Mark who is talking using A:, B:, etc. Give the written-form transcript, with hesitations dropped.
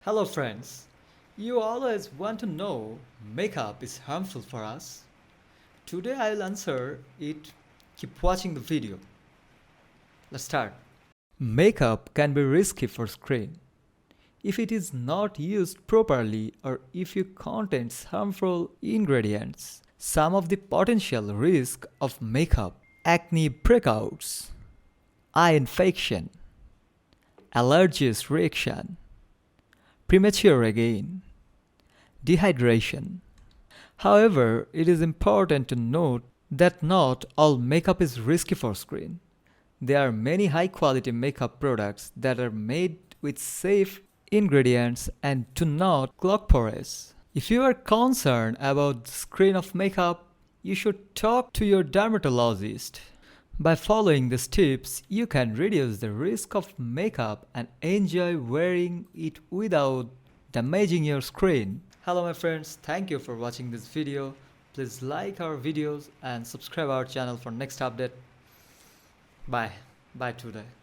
A: Hello friends, you always want to know makeup is harmful for us. Today I will answer it. Keep watching the video. Let's start. Makeup can be risky for skin if it is not used properly or if it contains harmful ingredients. Some of the potential risk of makeup: acne breakouts, eye infection, allergies reaction, premature again, dehydration. However, it is important to note that not all makeup is risky for skin. There are many high quality makeup products that are made with safe ingredients and do not clog pores. If you are concerned about the skin of makeup, you should talk to your dermatologist. By following these tips, you can reduce the risk of makeup and enjoy wearing it without damaging your skin. Hello my friends, thank you for watching this video. Please like our videos and subscribe our channel for next update. Bye. Bye today.